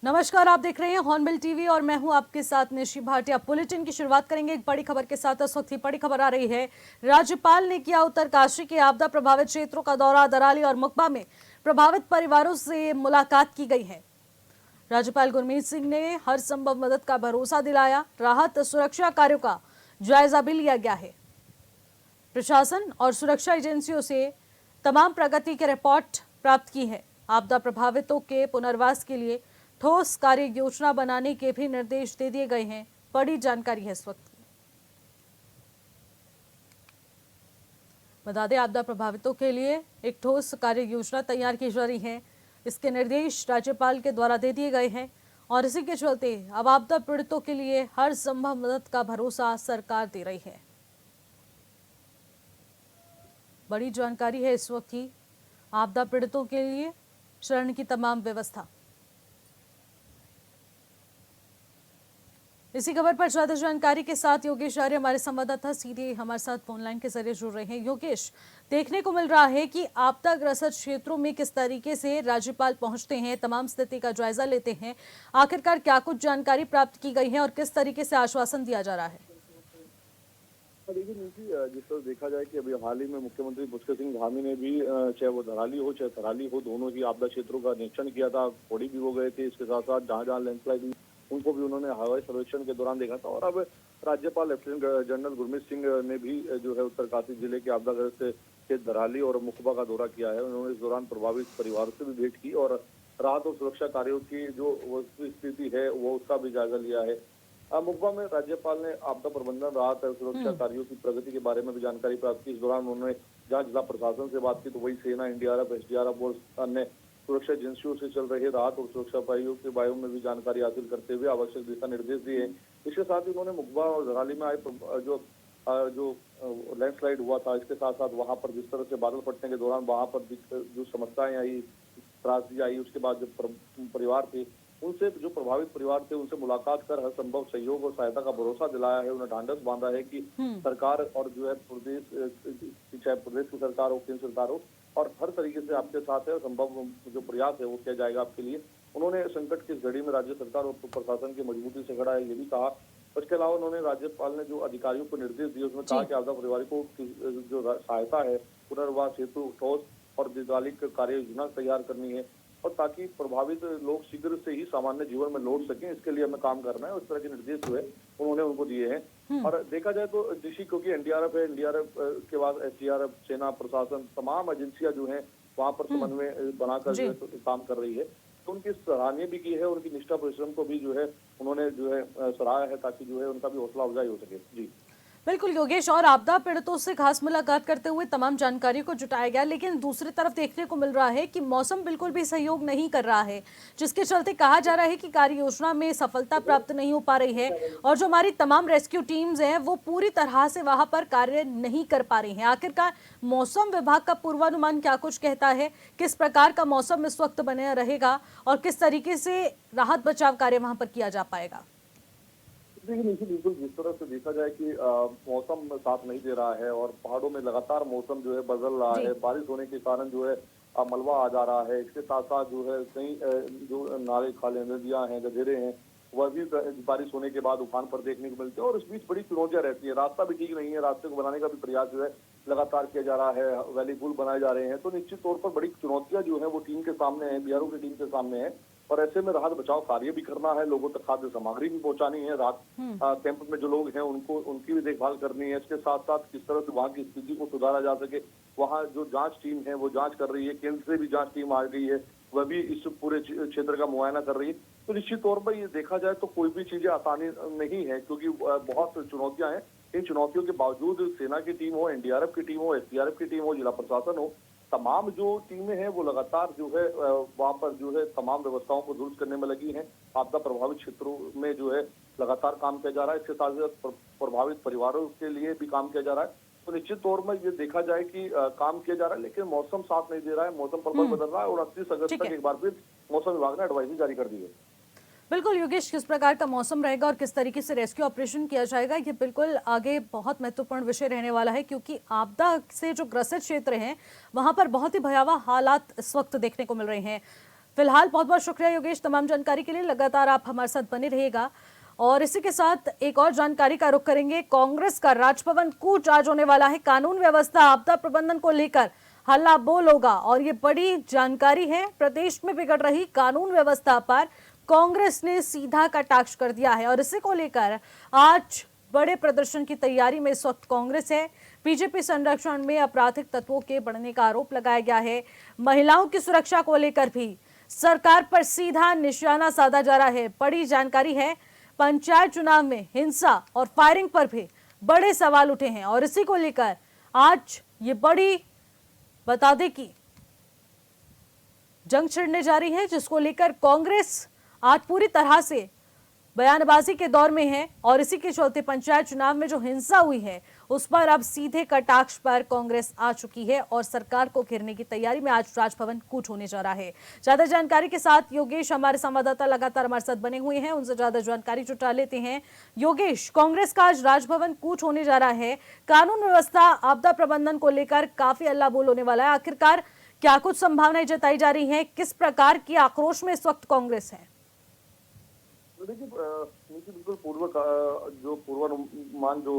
नमस्कार, आप देख रहे हैं हॉर्नबिल टीवी और मैं हूं आपके साथ निशी भाटिया। बुलेटिन की शुरुआत करेंगे एक बड़ी खबर के साथ। इस वक्त ही बड़ी खबर आ रही है, राज्यपाल ने किया उत्तरकाशी के आपदा प्रभावित क्षेत्रों का दौरा। दराली और मुकबा में प्रभावित परिवारों से मुलाकात की गई है। राज्यपाल गुरमीत सिंह ने हर संभव मदद का भरोसा दिलाया। राहत सुरक्षा कार्यों का जायजा भी लिया गया है। प्रशासन और सुरक्षा एजेंसियों से तमाम प्रगति की रिपोर्ट प्राप्त की है। आपदा प्रभावितों के पुनर्वास के लिए ठोस कार्य योजना बनाने के भी निर्देश दे दिए गए हैं। बड़ी जानकारी है इस वक्त। बता दें, आपदा प्रभावितों के लिए एक ठोस कार्य योजना तैयार की जा रही है। इसके निर्देश राज्यपाल के द्वारा दे दिए गए हैं और इसी के चलते अब आपदा पीड़ितों के लिए हर संभव मदद का भरोसा सरकार दे रही है। बड़ी जानकारी है इस वक्त ही। आपदा पीड़ितों के लिए शरण की तमाम व्यवस्था। इसी खबर पर ज्यादा जानकारी के साथ योगेश आर्य हमारे संवाददाता सीधे हमारे साथ फोनलाइन के जरिए जुड़ रहे हैं। योगेश, देखने को मिल रहा है कि आपदा ग्रस्त क्षेत्रों में किस तरीके से राज्यपाल पहुंचते हैं, तमाम स्थिति का जायजा लेते हैं। आखिरकार क्या कुछ जानकारी प्राप्त की गई है और किस तरीके से आश्वासन दिया जा रहा है? देखिए नीति, जिस तरह देखा जाए कि अभी हाल ही में मुख्यमंत्री पुष्कर सिंह धामी ने भी चाहे वो धराली हो चाहे थराली हो, दोनों ही आपदा क्षेत्रों का निरीक्षण किया था। पौड़ी भी वो गए थे, इसके साथ साथ जहाँ जहाँ लैंडस्लाइड हुई उनको भी उन्होंने हवाई सर्वेक्षण के दौरान देखा था। और अब राज्यपाल लेफ्टिनेंट जनरल गुरमीत सिंह ने भी जो है उत्तरकाशी जिले के आपदाग्रस्त के धराली और मुकबा का दौरा किया है। उन्होंने इस दौरान प्रभावित परिवारों से भी भेंट की और राहत और सुरक्षा कार्यों की जो स्थिति है वो उसका भी जायजा लिया है। मुकबा में राज्यपाल ने आपदा प्रबंधन, राहत और सुरक्षा कार्यों की प्रगति के बारे में भी जानकारी प्राप्त की। इस दौरान उन्होंने जहाँ जिला प्रशासन से बात की तो वही सेना, एनडीआरएफ, एसडीआरएफ और अन्य सुरक्षा एजेंसियों से चल रहे राहत और सुरक्षा उपायों के बारे में भी जानकारी हासिल करते हुए आवश्यक दिशा निर्देश दिए। इसके साथ ही उन्होंने मुकबा और धराली में आए जो लैंडस्लाइड हुआ था, इसके साथ साथ वहां पर जिस तरह से बादल फटने के दौरान वहां पर जो समस्याएं आई, त्रासदी आई, उसके बाद जो परिवार थे उनसे, जो प्रभावित परिवार थे उनसे मुलाकात कर हर संभव सहयोग और सहायता का भरोसा दिलाया है। उन्हें ढांढस बांधा है कि सरकार और जो है प्रदेश, चाहे प्रदेश की सरकार हो, केंद्र सरकार हो, और हर तरीके से आपके साथ है। संभव जो प्रयास है वो किया जाएगा आपके लिए। उन्होंने संकट की इस घड़ी में राज्य सरकार और प्रशासन की मजबूती से खड़ा है ये भी कहा। उसके अलावा उन्होंने राज्यपाल ने जो अधिकारियों को निर्देश दिए उसमें कहा कि आपदा परिवार को जो सहायता है, पुनर्वास हेतु ठोस और दीर्घकालिक कार्य योजना तैयार करनी है और ताकि प्रभावित लोग शीघ्र से ही सामान्य जीवन में लौट सकें, इसके लिए हमें काम करना है। उस तरह के निर्देश जो है उन्होंने उनको दिए हैं। और देखा जाए तो ऋषि, क्योंकि एनडीआरएफ है, एनडीआरएफ के बाद एसडीआरएफ, सेना, प्रशासन, तमाम एजेंसियां जो है वहां पर समन्वय बनाकर जो है काम कर रही है, तो उनकी सराहनीय भी की है। उनकी निष्ठा परिश्रम को भी जो है उन्होंने जो है सराहा है ताकि जो है उनका भी हौसला अफजाई हो सके। जी बिल्कुल योगेश, और आपदा पीड़ितों से खास मुलाकात करते हुए तमाम जानकारी को जुटाया गया, लेकिन दूसरी तरफ देखने को मिल रहा है कि मौसम बिल्कुल भी सहयोग नहीं कर रहा है, जिसके चलते कहा जा रहा है कि कार्य योजना में सफलता प्राप्त नहीं हो पा रही है और जो हमारी तमाम रेस्क्यू टीम्स हैं वो पूरी तरह से वहां पर कार्य नहीं कर पा रही हैं। आखिरकार मौसम विभाग का पूर्वानुमान क्या कुछ कहता है, किस प्रकार का मौसम इस वक्त बना रहेगा और किस तरीके से राहत बचाव कार्य वहां पर किया जा पाएगा? देखिए बिल्कुल, जिस तरह से देखा जाए कि मौसम साथ नहीं दे रहा है और पहाड़ों में लगातार मौसम जो है बदल रहा है, बारिश होने के कारण जो है मलबा आ जा रहा है। इसके साथ साथ जो है कई जो नाले, खाले, नदियां हैं, गधेरे हैं, वह भी बारिश होने के बाद उफान पर देखने को मिलते हैं और इस बीच बड़ी चुनौतियां रहती है। रास्ता भी ठीक नहीं है, रास्ते को बनाने का भी प्रयास जो है लगातार किया जा रहा है, वैली पुल बनाए जा रहे हैं, तो निश्चित तौर पर बड़ी चुनौतियां जो है वो टीम के सामने है, बिहारों की टीम के सामने है। और ऐसे में राहत बचाव कार्य भी करना है, लोगों तक खाद्य सामग्री भी पहुंचानी है, रात कैंप में जो लोग हैं उनकी भी देखभाल करनी है। इसके साथ साथ किस तरह से वहाँ की स्थिति को सुधारा जा सके, वहाँ जो जांच टीम है वो जांच कर रही है, केंद्र से भी जांच टीम आ गई है, वह भी इस पूरे क्षेत्र का मुआयना कर रही है। तो निश्चित तौर पर ये देखा जाए तो कोई भी चीजें आसानी नहीं है, क्योंकि बहुत चुनौतियां हैं। इन चुनौतियों के बावजूद सेना की टीम हो, एनडीआरएफ की टीम हो, एसडीआरएफ की टीम हो, जिला प्रशासन हो, तमाम जो टीमें हैं वो लगातार जो है वहां पर जो है तमाम व्यवस्थाओं को दुरुस्त करने में लगी हैं। आपदा प्रभावित क्षेत्रों में जो है लगातार काम किया जा रहा है। इसके साथ साथ प्रभावित परिवारों के लिए भी काम किया जा रहा है। तो निश्चित तौर में ये देखा जाए कि काम किया जा रहा है, लेकिन मौसम साथ नहीं दे रहा है, मौसम पल पल बदल रहा है और 29 अगस्त तक एक बार फिर मौसम विभाग ने एडवाइजरी जारी कर दी है। बिल्कुल योगेश, किस प्रकार का मौसम रहेगा और किस तरीके से रेस्क्यू ऑपरेशन किया जाएगा, ये बिल्कुल आगे बहुत महत्वपूर्ण विषय रहने वाला है, क्योंकि आपदा से जो ग्रसित क्षेत्र हैं वहां पर बहुत ही भयावह हालात इस वक्त देखने को मिल रहे हैं। फिलहाल बहुत बहुत शुक्रिया योगेश तमाम जानकारी के लिए। लगातार आप हमारे साथ बने रहिएगा। और इसी के साथ एक और जानकारी का रुख करेंगे। कांग्रेस का राजभवन कूच आज होने वाला है। कानून व्यवस्था आपदा प्रबंधन को लेकर हल्ला बोल होगा और ये बड़ी जानकारी है। प्रदेश में बिगड़ रही कानून व्यवस्था पर कांग्रेस ने सीधा कटाक्ष कर दिया है और इसी को लेकर आज बड़े प्रदर्शन की तैयारी में इस वक्त कांग्रेस है। बीजेपी संरक्षण में आपराधिक तत्वों के बढ़ने का आरोप लगाया गया है। महिलाओं की सुरक्षा को लेकर भी सरकार पर सीधा निशाना साधा जा रहा है। बड़ी जानकारी है। पंचायत चुनाव में हिंसा और फायरिंग पर भी बड़े सवाल उठे हैं और इसी को लेकर आज ये बड़ी बता दें कि जंग छिड़ने जा रही है, जिसको लेकर कांग्रेस आज पूरी तरह से बयानबाजी के दौर में है और इसी के चलते पंचायत चुनाव में जो हिंसा हुई है उस पर अब सीधे कटाक्ष पर कांग्रेस आ चुकी है और सरकार को घेरने की तैयारी में आज राजभवन कूच होने जा रहा है। ज्यादा जानकारी के साथ योगेश हमारे संवाददाता लगातार हमारे साथ बने हुए हैं, उनसे ज्यादा जानकारी जुटा लेते हैं। योगेश, कांग्रेस का आज राजभवन कूच होने जा रहा है। कानून व्यवस्था आपदा प्रबंधन को लेकर काफी हल्ला बोल होने वाला है। आखिरकार क्या कुछ संभावनाएं जताई जा रही हैं? किस प्रकार की आक्रोश में इस वक्त कांग्रेस है? देखिए बिल्कुल जो पूर्वानुमान जो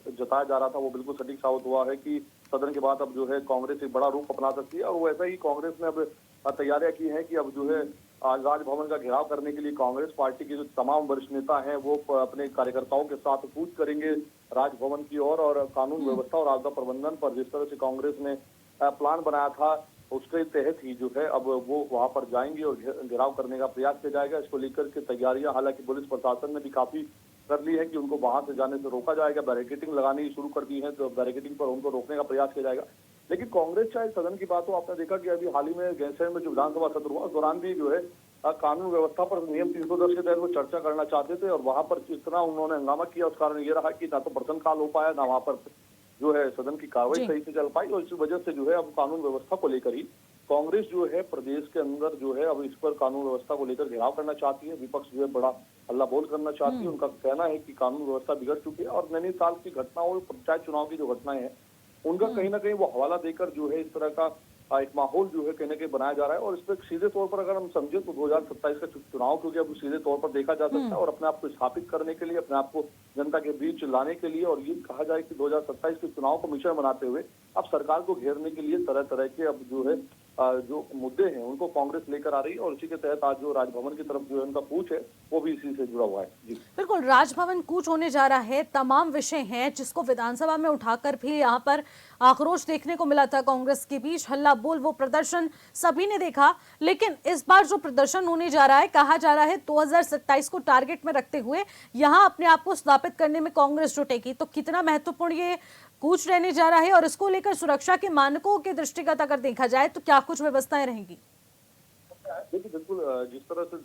जताया जा रहा था वो बिल्कुल सटीक साबित हुआ है कि सदन के बाद अब जो है कांग्रेस एक बड़ा रूप अपना सकती है। और वैसा ही कांग्रेस ने अब तैयारियां की हैं कि अब जो है आज राजभवन का घेराव करने के लिए कांग्रेस पार्टी के जो तमाम वरिष्ठ नेता हैं वो अपने कार्यकर्ताओं के साथ कूच करेंगे राजभवन की ओर। और कानून व्यवस्था और आपदा प्रबंधन पर जिस तरह से कांग्रेस ने प्लान बनाया था उसके तहत ही जो है अब वो वहां पर जाएंगे और घेराव करने का प्रयास किया जाएगा। इसको लेकर के तैयारियां हालांकि पुलिस प्रशासन ने भी काफी कर ली है कि उनको वहां से जाने से रोका जाएगा। बैरिकेडिंग लगानी शुरू कर दी है तो बैरिकेडिंग पर उनको रोकने का प्रयास किया जाएगा। लेकिन कांग्रेस चाहे सदन की बात हो, आपने देखा कि अभी हाल ही में गैरसैंण में जो विधानसभा सत्र हुआ उस दौरान भी जो है कानून व्यवस्था पर नियम 310 के तहत वो चर्चा करना चाहते थे और वहां पर इतना उन्होंने हंगामा किया। उस कारण ये रहा कि ना तो प्रश्नकाल हो पाया, ना वहां पर जो है सदन की कार्रवाई सही से चल पाई। और इसी वजह से जो है अब कानून व्यवस्था को लेकर ही कांग्रेस जो है प्रदेश के अंदर जो है अब इस पर कानून व्यवस्था को लेकर घेराव करना चाहती है। विपक्ष जो है बड़ा हल्ला बोल करना चाहती है। उनका कहना है कि कानून व्यवस्था बिगड़ चुकी है और नैनीताल की घटनाओं और पंचायत चुनाव की जो घटनाएं हैं उनका कहीं ना कहीं वो हवाला देकर जो है इस तरह का एक माहौल जो है कहीं ना कहीं बनाया जा रहा है। और इस पर सीधे तौर पर अगर हम समझे तो 2027 का चुनाव क्योंकि अब सीधे तौर पर देखा जा सकता है और अपने आप को स्थापित करने के लिए, अपने आप को जनता के बीच लाने के लिए और ये कहा जाए कि 2027 के चुनाव को मिशन बनाते हुए अब सरकार को घेरने के लिए तरह तरह के अब जो है जो मुद्दे हैं उनको कांग्रेस लेकर आ रही है। और इसी के तहत आज जो राजभवन की तरफ जो है उनका कूच है वो भी इसी से जुड़ा हुआ है। जी बिल्कुल, राजभवन कूच होने जा रहा है। तमाम विषय हैं जिसको विधानसभा में उठाकर भी यहाँ पर आक्रोश देखने को मिला था कांग्रेस के बीच। हल्ला बोल वो प्रदर्शन सभी ने देखा, लेकिन इस बार जो प्रदर्शन होने जा रहा है, कहा जा रहा है 2027 को टारगेट में रखते हुए यहाँ अपने आप को स्थापित करने में कांग्रेस जुटेगी। तो कितना महत्वपूर्ण ये कूच रहने जा रहा है और इसको लेकर सुरक्षा के मानकों के दृष्टिगत अगर देखा जाए तो क्या कुछ व्यवस्थाएं रहेंगी? देखिए बिल्कुल जिस तरह से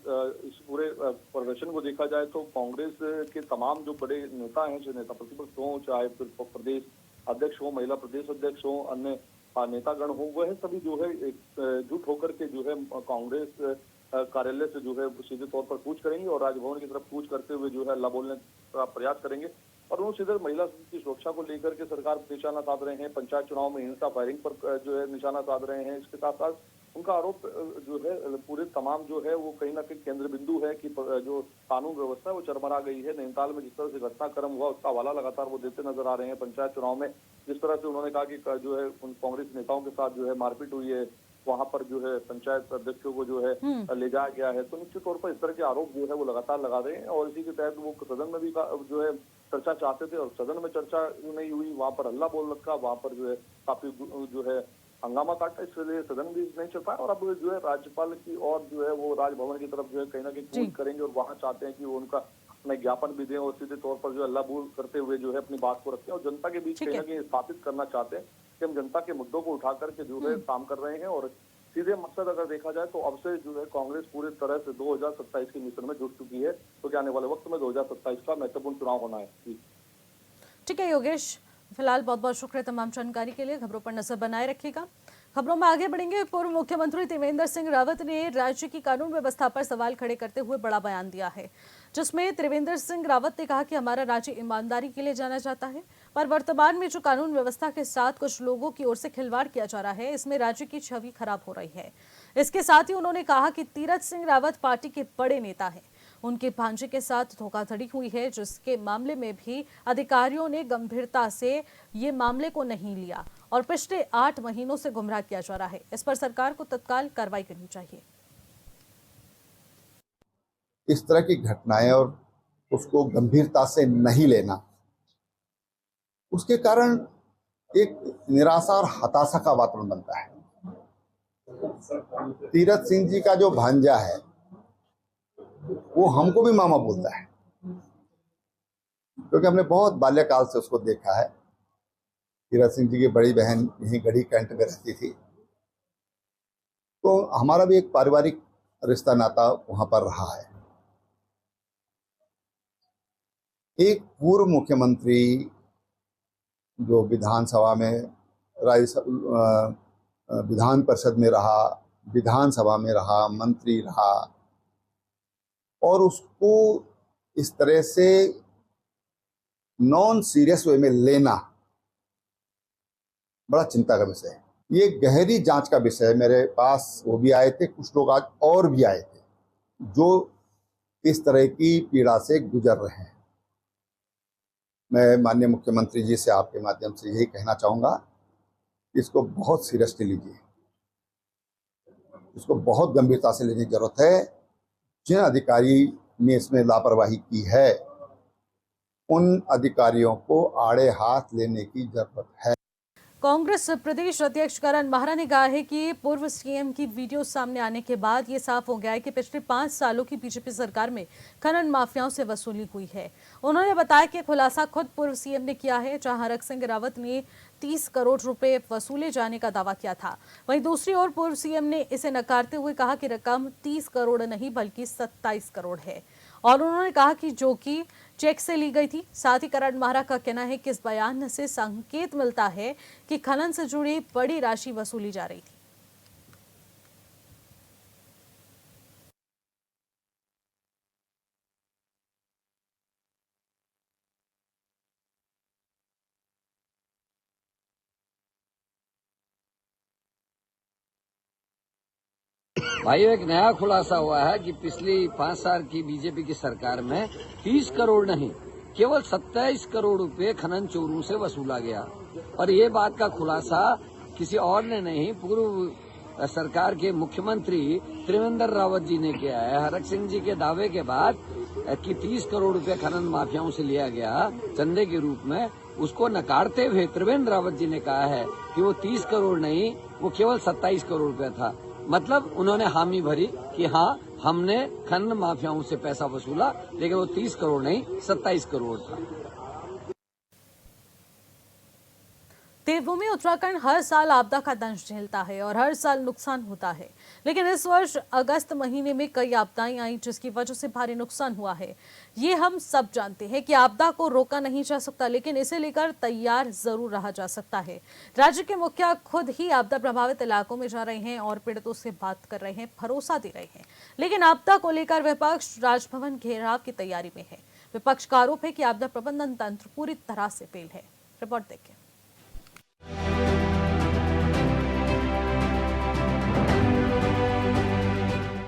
इस पूरे प्रदर्शन को देखा जाए तो कांग्रेस के तमाम जो बड़े नेता हैं, चाहे नेता प्रतिपक्ष हो, चाहे फिर प्रदेश अध्यक्ष हो, महिला प्रदेश अध्यक्ष हो, अन्य नेतागण हो, वह सभी जो है एकजुट होकर के जो है कांग्रेस कार्यालय से जो है सीधे तौर पर कूच करेंगे और राजभवन की तरफ कूच करते हुए जो है हल्ला बोलने का प्रयास करेंगे। और वो सीधे महिला की सुरक्षा को लेकर के सरकार पर निशाना साध रहे हैं। पंचायत चुनाव में हिंसा फायरिंग पर जो है निशाना साध रहे हैं। इसके साथ साथ उनका आरोप जो है पूरे तमाम जो है वो कहीं ना कहीं केंद्र बिंदु है कि जो कानून व्यवस्था है वो चरमरा गई है। नैनीताल में जिस तरह से घटनाक्रम हुआ उसका हवाला लगातार वो देते नजर आ रहे हैं। पंचायत चुनाव में जिस तरह से उन्होंने कहा कि जो है उन कांग्रेस नेताओं के साथ जो है मारपीट हुई है, वहां पर जो है पंचायत अध्यक्षों को जो है ले जाया गया है। तो निश्चित तौर पर इस तरह के आरोप जो है वो लगातार लगा रहे हैं और इसी के तहत वो सदन में भी जो है चर्चा चाहते थे और सदन में चर्चा नहीं हुई, वहां पर हल्ला बोल रखा, वहां पर जो है काफी जो है हंगामा काटा, इसलिए सदन भी नहीं चल पाया। और अब जो है राज्यपाल की और जो है वो राजभवन की तरफ जो है कहीं ना कहीं कूच करेंगे और वहां चाहते हैं कि वो उनका अपने ज्ञापन भी दें और सीधे तौर पर जो है हल्ला बोल करते हुए जो है अपनी बात को रखते हैं और जनता के बीच कहीं ना कहीं स्थापित करना चाहते हैं कि हम जनता के मुद्दों को उठा करके जो है काम कर रहे हैं। और सीधे मकसद अगर देखा जाए तो अब से जो है कांग्रेस पूरी तरह से 2027 के मिशन में जुट चुकी है। तो क्या आने वाले वक्त में 2027 का महत्वपूर्ण चुनाव होना है। ठीक है योगेश, फिलहाल बहुत बहुत शुक्रिया तमाम जानकारी के लिए। खबरों पर नजर बनाए रखिएगा। खबरों में आगे बढ़ेंगे। पूर्व मुख्यमंत्री त्रिवेंद्र सिंह रावत ने राज्य की कानून व्यवस्था पर सवाल खड़े करते हुए बड़ा बयान दिया है, जिसमें त्रिवेंद्र सिंह रावत ने कहा कि हमारा राज्य ईमानदारी के लिए जाना जाता है, पर वर्तमान में जो कानून व्यवस्था के साथ कुछ लोगों की ओर से खिलवाड़ किया जा रहा है, इसमें राज्य की छवि खराब हो रही है। इसके साथ ही उन्होंने कहा कि तीरथ सिंह रावत पार्टी के बड़े नेता हैं। उनके भांजे के साथ धोखाधड़ी हुई है, जिसके मामले में भी अधिकारियों ने गंभीरता से ये मामले को नहीं लिया और पिछले 8 महीनों से गुमराह किया जा रहा है। इस पर सरकार को तत्काल कार्रवाई करनी चाहिए। इस तरह की घटनाएं और उसको गंभीरता से नहीं लेना, उसके कारण एक निराशा और हताशा का वातावरण बनता है। तीरथ सिंह जी का जो भांजा है वो हमको भी मामा बोलता है, क्योंकि हमने बहुत बाल्यकाल से उसको देखा है। तीरथ सिंह जी की बड़ी बहन यहीं गढ़ी कैंट में रहती थी, तो हमारा भी एक पारिवारिक रिश्ता नाता वहां पर रहा है। एक पूर्व मुख्यमंत्री जो विधानसभा में विधान परिषद में रहा, विधानसभा में रहा, मंत्री रहा, और उसको इस तरह से नॉन सीरियस वे में लेना बड़ा चिंता का विषय है। ये गहरी जांच का विषय है। मेरे पास वो भी आए थे, कुछ लोग आज और भी आए थे जो इस तरह की पीड़ा से गुजर रहे हैं। मैं माननीय मुख्यमंत्री जी से आपके माध्यम से यही कहना चाहूँगा, इसको बहुत सीरियसली लीजिए, इसको बहुत गंभीरता से लेने की जरूरत है। जिन अधिकारी ने इसमें लापरवाही की है, उन अधिकारियों को आड़े हाथ लेने की जरूरत है। कांग्रेस प्रदेश अध्यक्ष करण माहरा ने कहा है कि पूर्व सीएम की वीडियो सामने आने के बाद ये साफ हो गया है कि पिछले 5 सालों की बीजेपी सरकार में खनन माफियाओं से वसूली हुई है। उन्होंने बताया कि खुलासा खुद पूर्व सीएम ने किया है, जहां हरक सिंह रावत ने 30 करोड़ रुपए वसूले जाने का दावा किया था। वहीं दूसरी ओर पूर्व सीएम ने इसे नकारते हुए कहा कि रकम 30 करोड़ नहीं बल्कि 27 करोड़ है, और उन्होंने कहा कि जो कि चेक से ली गई थी। साथ ही करण माहरा का कहना है कि इस बयान से संकेत मिलता है कि खनन से जुड़ी बड़ी राशि वसूली जा रही थी। भाइयों, एक नया खुलासा हुआ है कि पिछली 5 साल की बीजेपी की सरकार में 30 करोड़ नहीं, केवल 27 करोड़ रुपए खनन चोरों से वसूला गया। और ये बात का खुलासा किसी और ने नहीं, पूर्व सरकार के मुख्यमंत्री त्रिवेंद्र रावत जी ने किया है। हरक सिंह जी के दावे के बाद कि 30 करोड़ रुपए खनन माफियाओं से लिया गया चंदे के रूप में, उसको नकारते हुए त्रिवेंद्र रावत जी ने कहा है कि वो 30 करोड़ नहीं, वो केवल 27 करोड़ रुपए था। मतलब उन्होंने हामी भरी कि हाँ, हमने खनन माफियाओं से पैसा वसूला, लेकिन वो 30 करोड़ नहीं 27 करोड़ था। देवभूमि उत्तराखंड हर साल आपदा का दंश झेलता है और हर साल नुकसान होता है, लेकिन इस वर्ष अगस्त महीने में कई आपदाएं आई जिसकी वजह से भारी नुकसान हुआ है। ये हम सब जानते हैं कि आपदा को रोका नहीं जा सकता, लेकिन इसे लेकर तैयार जरूर रहा जा सकता है। राज्य के मुखिया खुद ही आपदा प्रभावित इलाकों में जा रहे हैं और पीड़ितों से बात कर रहे हैं, भरोसा दे रहे हैं, लेकिन आपदा को लेकर विपक्ष राजभवन घेराव की तैयारी में है। विपक्ष का आरोप है कि आपदा प्रबंधन तंत्र पूरी तरह से फेल है। रिपोर्ट देखिए।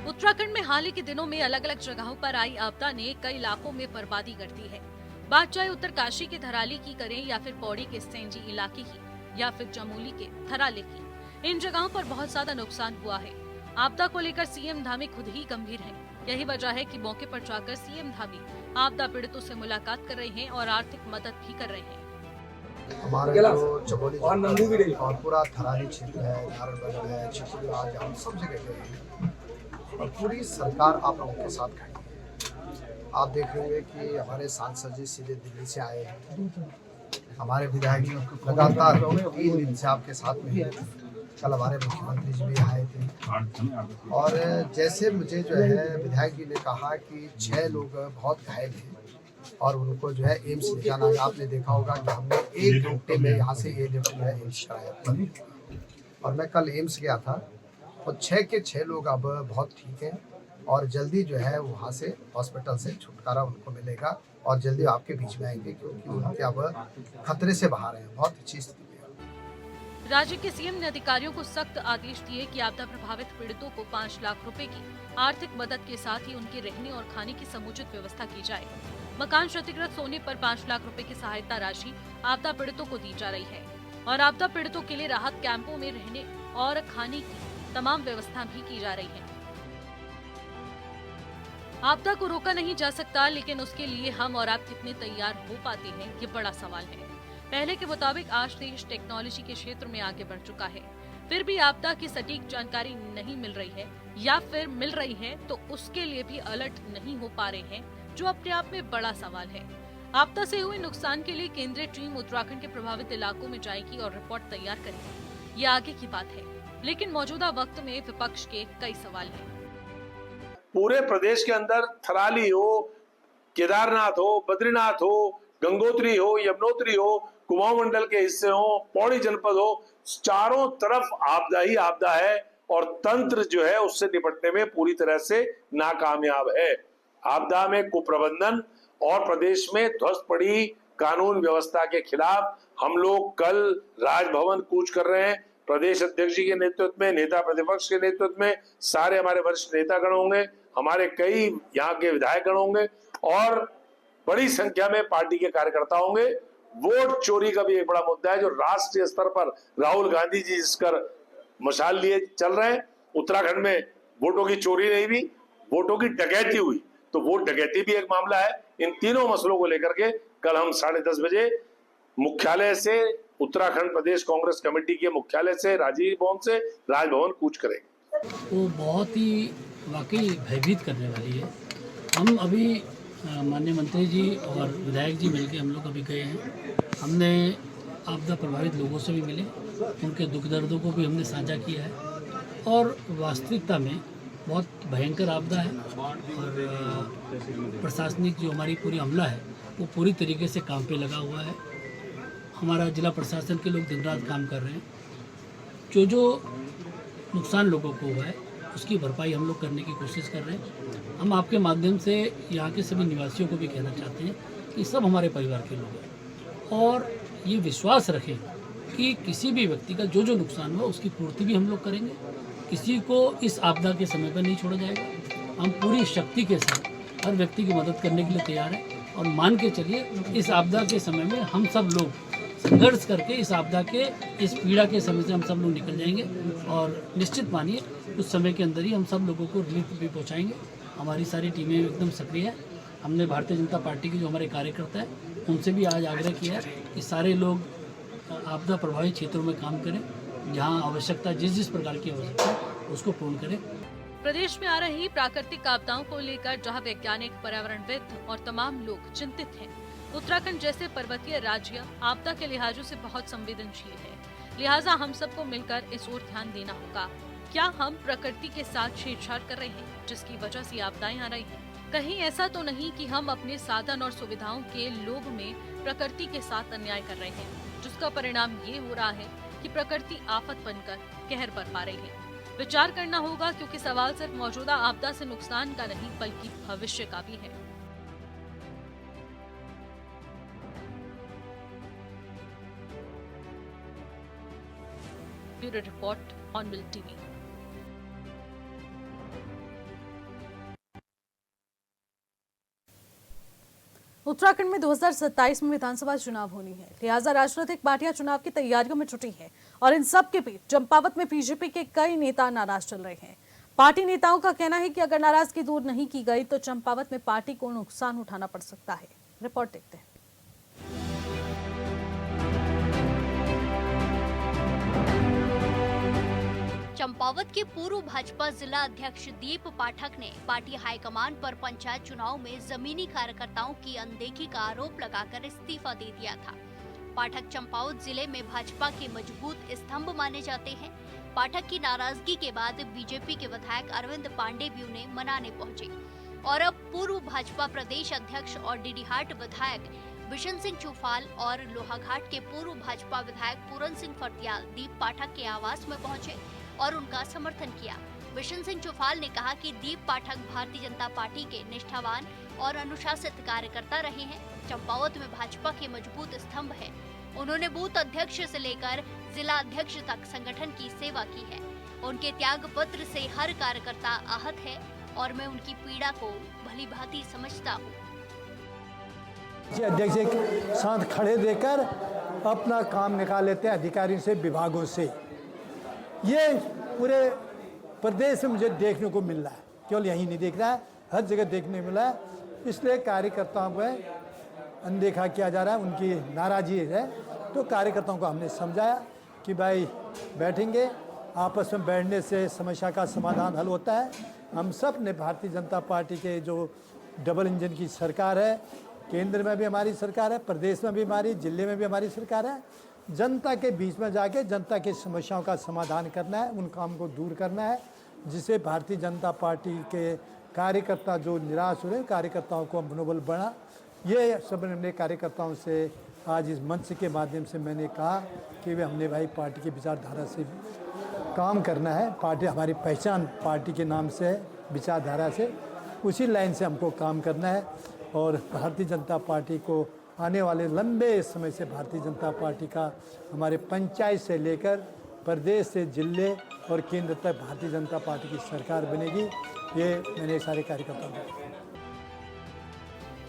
उत्तराखंड में हाल ही के दिनों में अलग अलग जगहों पर आई आपदा ने कई इलाकों में बर्बादी कर दी है। बात चाहे उत्तरकाशी के धराली की करें या फिर पौड़ी के सेंजी इलाके की या फिर चमोली के थराले की, इन जगहों पर बहुत ज्यादा नुकसान हुआ है। आपदा को लेकर सीएम धामी खुद ही गंभीर हैं। यही वजह है कि मौके पर जाकर सीएम धामी आपदा पीड़ितों से मुलाकात कर रहे हैं और आर्थिक मदद भी कर रहे हैं। हमारे जो चमोली और पूरा थराली क्षेत्र है, नारायणगढ़ है, छिछुलराज, हम सब जगह गए हैं और पूरी सरकार आप लोगों के साथ खड़ी है। आप देख रहे होंगे कि हमारे सांसद जी सीधे दिल्ली से आए हैं, हमारे विधायक लगातार 3 दिन से आपके साथ में हैं। कल हमारे मुख्यमंत्री जी भी आए थे और जैसे मुझे जो है विधायक जी ने कहा कि 6 लोग बहुत घायल हैं और उनको जो है एम्स ले जाना है। आपने देखा होगा कि हमने 1 घंटे में यहाँ से एयरलिफ्ट जो है एम्स कराया और मैं कल एम्स गया था और 6 के 6 लोग अब बहुत ठीक हैं और जल्दी जो है वहाँ से हॉस्पिटल से छुटकारा उनको मिलेगा और जल्दी आपके बीच में आएंगे, क्योंकि उनके अब खतरे से बाहर हैं। बहुत अच्छी स्थिति है। राज्य के सीएम ने अधिकारियों को सख्त आदेश दिए कि आपदा प्रभावित पीड़ितों को 5 लाख रुपए की आर्थिक मदद के साथ ही उनके रहने और खाने की समुचित व्यवस्था की जाए। मकान क्षतिग्रस्त होने पर 5 लाख रुपए की सहायता राशि आपदा पीड़ितों को दी जा रही है और आपदा पीड़ितों के लिए राहत कैंपों में रहने और खाने की तमाम व्यवस्था भी की जा रही है। आपदा को रोका नहीं जा सकता, लेकिन उसके लिए हम और आप कितने तैयार हो पाते हैं, ये बड़ा सवाल है। पहले के मुताबिक आज देश टेक्नोलॉजी के क्षेत्र में आगे बढ़ चुका है, फिर भी आपदा की सटीक जानकारी नहीं मिल रही है या फिर मिल रही है तो उसके लिए भी अलर्ट नहीं हो पा रहे हैं, जो अपने आप में बड़ा सवाल है। आपदा से हुए नुकसान के लिए केंद्रीय टीम उत्तराखंड के प्रभावित इलाकों में जाएगी और रिपोर्ट तैयार करेगी। ये आगे की बात है, लेकिन मौजूदा वक्त में विपक्ष के कई सवाल हैं। पूरे प्रदेश के अंदर थराली हो, केदारनाथ हो, बद्रीनाथ हो, गंगोत्री हो, यमुनोत्री हो, कुमाऊं मंडल के हिस्से हो, पौड़ी जनपद हो, चारों तरफ आपदा ही आपदा है और तंत्र जो है उससे निपटने में पूरी तरह से नाकामयाब है। आपदा में कुप्रबंधन और प्रदेश में ध्वस्त पड़ी कानून व्यवस्था के खिलाफ हम लोग कल राजभवन कूच कर रहे हैं। प्रदेश अध्यक्ष जी के नेतृत्व में, नेता प्रतिपक्ष के नेतृत्व में सारे हमारे वरिष्ठ नेतागण होंगे, हमारे कई यहाँ के विधायकगण होंगे और बड़ी संख्या में पार्टी के कार्यकर्ता होंगे। वोट चोरी का भी एक बड़ा मुद्दा है जो राष्ट्रीय स्तर पर राहुल गांधी जी जिसकर मशाल लिए चल रहे हैं। उत्तराखंड में वोटों की चोरी नहीं हुई, वोटों की डकैती हुई, तो वोट डकैती भी एक मामला है। इन तीनों मसलों को लेकर के कल हम 10:30 बजे मुख्यालय से, उत्तराखंड प्रदेश कांग्रेस कमेटी के मुख्यालय से, राजीव भवन से राजभवन कूच करेंगे। वो बहुत ही वाकई भयभीत करने वाली है। हम अभी माननीय मंत्री जी और विधायक जी मिलकर हम लोग अभी गए हैं। हमने आपदा प्रभावित लोगों से भी मिले, उनके दुख दर्दों को भी हमने साझा किया है और वास्तविकता में बहुत भयंकर आपदा है और प्रशासनिक जो हमारी पूरी अमला है वो पूरी तरीके से काम पे लगा हुआ है। हमारा जिला प्रशासन के लोग दिन रात काम कर रहे हैं। जो नुकसान लोगों को हुआ है उसकी भरपाई हम लोग करने की कोशिश कर रहे हैं। हम आपके माध्यम से यहाँ के सभी निवासियों को भी कहना चाहते हैं कि सब हमारे परिवार के लोग हैं और ये विश्वास रखें कि किसी भी व्यक्ति का जो नुकसान हुआ उसकी पूर्ति भी हम लोग करेंगे। किसी को इस आपदा के समय पर नहीं छोड़ा जाएगा। हम पूरी शक्ति के साथ हर व्यक्ति की मदद करने के लिए तैयार हैं और मान के चलिए इस आपदा के समय में हम सब लोग संघर्ष करके इस आपदा के, इस पीड़ा के समय से हम सब लोग निकल जाएंगे और निश्चित मानिए उस समय के अंदर ही हम सब लोगों को रिलीफ भी पहुंचाएंगे। हमारी सारी टीमें एकदम सक्रिय है। हमने भारतीय जनता पार्टी के जो हमारे कार्यकर्ता हैं उनसे भी आज आग्रह किया है कि सारे लोग आपदा प्रभावित क्षेत्रों में काम करें, जहाँ आवश्यकता जिस प्रकार की आवश्यकता है उसको पूर्ण करें। प्रदेश में आ रही प्राकृतिक आपदाओं को लेकर जहां वैज्ञानिक, पर्यावरणविद और तमाम लोग चिंतित हैं, उत्तराखंड जैसे पर्वतीय राज्य आपदा के लिहाजों से बहुत संवेदनशील है। लिहाजा हम सबको मिलकर इस ओर ध्यान देना होगा। क्या हम प्रकृति के साथ छेड़छाड़ कर रहे हैं जिसकी वजह से आपदाएं आ रही हैं? कहीं ऐसा तो नहीं कि हम अपने साधन और सुविधाओं के लोभ में प्रकृति के साथ अन्याय कर रहे हैं, जिसका परिणाम ये हो रहा है कि प्रकृति आफत बनकर कहर बरपा रही है। विचार करना होगा, क्योंकि सवाल सिर्फ मौजूदा आपदा से नुकसान का नहीं बल्कि भविष्य का भी है। ब्यूरो रिपोर्ट, ऑनबिल टीवी। उत्तराखंड में 2027 में विधानसभा चुनाव होनी है, लिहाजा राजनीतिक पार्टियां चुनाव की तैयारियों में जुटी हैं और इन सब के बीच चंपावत में बीजेपी के कई नेता नाराज चल रहे हैं। पार्टी नेताओं का कहना है कि अगर नाराजगी दूर नहीं की गई तो चंपावत में पार्टी को नुकसान उठाना पड़ सकता है। रिपोर्ट देखते हैं। चंपावत के पूर्व भाजपा जिला अध्यक्ष दीप पाठक ने पार्टी हाईकमान पर पंचायत चुनाव में जमीनी कार्यकर्ताओं की अनदेखी का आरोप लगाकर इस्तीफा दे दिया था। पाठक चंपावत जिले में भाजपा के मजबूत स्तंभ माने जाते हैं। पाठक की नाराजगी के बाद बीजेपी के विधायक अरविंद पांडे भी उन्हें मनाने पहुंचे और अब पूर्व भाजपा प्रदेश अध्यक्ष और डीडीहाट विधायक बिशन सिंह चौफाल और लोहाघाट के पूर्व भाजपा विधायक पूरन सिंह फर्त्याल दीप पाठक के आवास में पहुंचे और उनका समर्थन किया। बिशन सिंह चौफाल ने कहा कि दीप पाठक भारतीय जनता पार्टी के निष्ठावान और अनुशासित कार्यकर्ता रहे हैं। चंपावत में भाजपा के मजबूत स्तंभ है। उन्होंने बूथ अध्यक्ष से लेकर जिला अध्यक्ष तक संगठन की सेवा की है। उनके त्याग पत्र से हर कार्यकर्ता आहत है और मैं उनकी पीड़ा को भली भांति समझता हूँ। अध्यक्ष के साथ खड़े देकर अपना काम निकाल लेते हैं अधिकारियों से, विभागों से। ये पूरे प्रदेश में मुझे देखने को मिल रहा है, केवल यहीं नहीं देख रहा है, हर जगह देखने मिला है। इसलिए कार्यकर्ताओं पर अनदेखा किया जा रहा है, उनकी नाराज़गी है। तो कार्यकर्ताओं को हमने समझाया कि भाई बैठेंगे, आपस में बैठने से समस्या का समाधान हल होता है। हम सब ने भारतीय जनता पार्टी के जो डबल इंजन की सरकार है, केंद्र में भी हमारी सरकार है, प्रदेश में भी हमारी, जिले में भी हमारी सरकार है, जनता के बीच में जाके जनता की समस्याओं का समाधान करना है, उन काम को दूर करना है, जिससे भारतीय जनता पार्टी के कार्यकर्ता जो निराश हो रहे, कार्यकर्ताओं को मनोबल बढ़ा। ये सब हमने कार्यकर्ताओं से आज इस मंच के माध्यम से मैंने कहा कि वे हमने भाई पार्टी की विचारधारा से काम करना है। पार्टी हमारी पहचान पार्टी के नाम से है, विचारधारा से, उसी लाइन से हमको काम करना है। और भारतीय जनता पार्टी को आने वाले लंबे समय से भारतीय जनता पार्टी का हमारे पंचायत से लेकर प्रदेश से जिले और केंद्र तक भारतीय जनता पार्टी की सरकार बनेगी। ये मैंने सारे कार्यकर्ताओं को।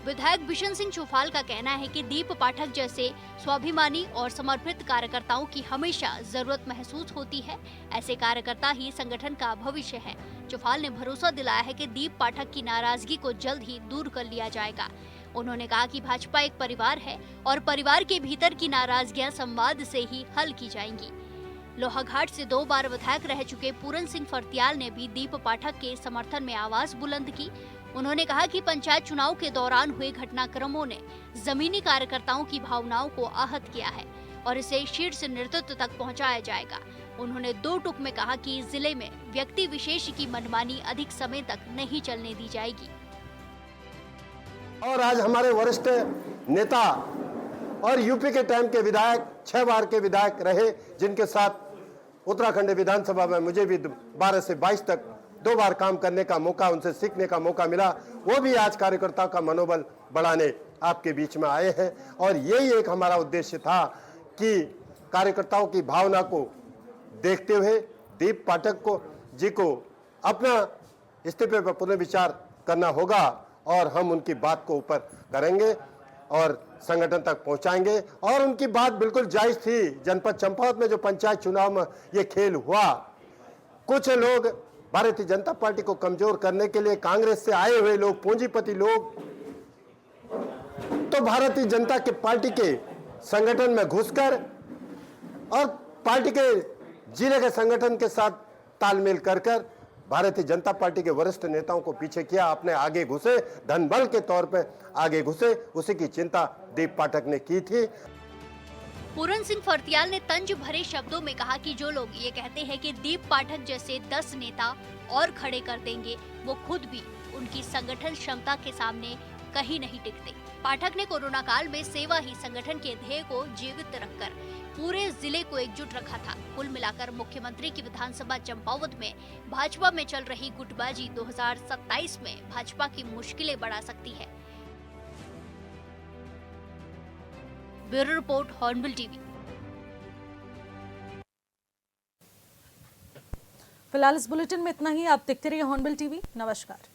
विधायक बिशन सिंह चौफाल का कहना है कि दीप पाठक जैसे स्वाभिमानी और समर्पित कार्यकर्ताओं की हमेशा जरूरत महसूस होती है। ऐसे कार्यकर्ता ही संगठन का भविष्य है। चौफाल ने भरोसा दिलाया है कि दीप पाठक की नाराजगी को जल्द ही दूर कर लिया जाएगा। उन्होंने कहा कि भाजपा एक परिवार है और परिवार के भीतर की नाराजगियां संवाद से ही हल की जाएंगी। लोहाघाट से 2 बार विधायक रह चुके पूरन सिंह फर्त्याल ने भी दीप पाठक के समर्थन में आवाज बुलंद की। उन्होंने कहा कि पंचायत चुनाव के दौरान हुए घटनाक्रमों ने जमीनी कार्यकर्ताओं की भावनाओं को आहत किया है और इसे शीर्ष नेतृत्व तक पहुंचाया जाएगा। उन्होंने 2 टूक में कहा कि जिले में व्यक्ति विशेष की मनमानी अधिक समय तक नहीं चलने दी जाएगी। और आज हमारे वरिष्ठ नेता और यूपी के टाइम के विधायक, 6 बार के विधायक रहे, जिनके साथ उत्तराखंड विधानसभा में मुझे भी 12 से 22 तक 2 बार काम करने का मौका, उनसे सीखने का मौका मिला। वो भी आज कार्यकर्ताओं का मनोबल बढ़ाने आपके बीच में आए हैं। और यही एक हमारा उद्देश्य था कि कार्यकर्ताओं की भावना को देखते हुए दीप पाठक जी को अपना इस्तीफे पर पुनर्विचार करना होगा और हम उनकी बात को ऊपर करेंगे और संगठन तक पहुंचाएंगे। और उनकी बात बिल्कुल जायज थी। जनपद चंपावत में जो पंचायत चुनाव में ये खेल हुआ, कुछ लोग भारतीय जनता पार्टी को कमजोर करने के लिए, कांग्रेस से आए हुए लोग, पूंजीपति लोग, तो भारतीय जनता के पार्टी के संगठन में घुसकर और पार्टी के जिले के संगठन के साथ तालमेल कर भारतीय जनता पार्टी के वरिष्ठ नेताओं को पीछे किया, अपने आगे घुसे, धनबल के तौर पे आगे घुसे। उसी की चिंता दीप पाठक ने की थी। पूरन सिंह फर्त्याल ने तंज भरे शब्दों में कहा कि जो लोग ये कहते हैं कि दीप पाठक जैसे 10 नेता और खड़े कर देंगे, वो खुद भी उनकी संगठन क्षमता के सामने कहीं नहीं टिकते। पाठक ने कोरोना काल में सेवा ही संगठन के ध्येय को जीवित रखकर पूरे जिले को एकजुट रखा था। कुल मिलाकर मुख्यमंत्री की विधानसभा चंपावत में भाजपा में चल रही गुटबाजी 2027 में भाजपा की मुश्किलें बढ़ा सकती है। Bureau report, hornbill TV. फिलहाल इस बुलेटिन में इतना ही। आप देखते रहिए हॉर्नबिल टीवी। नमस्कार।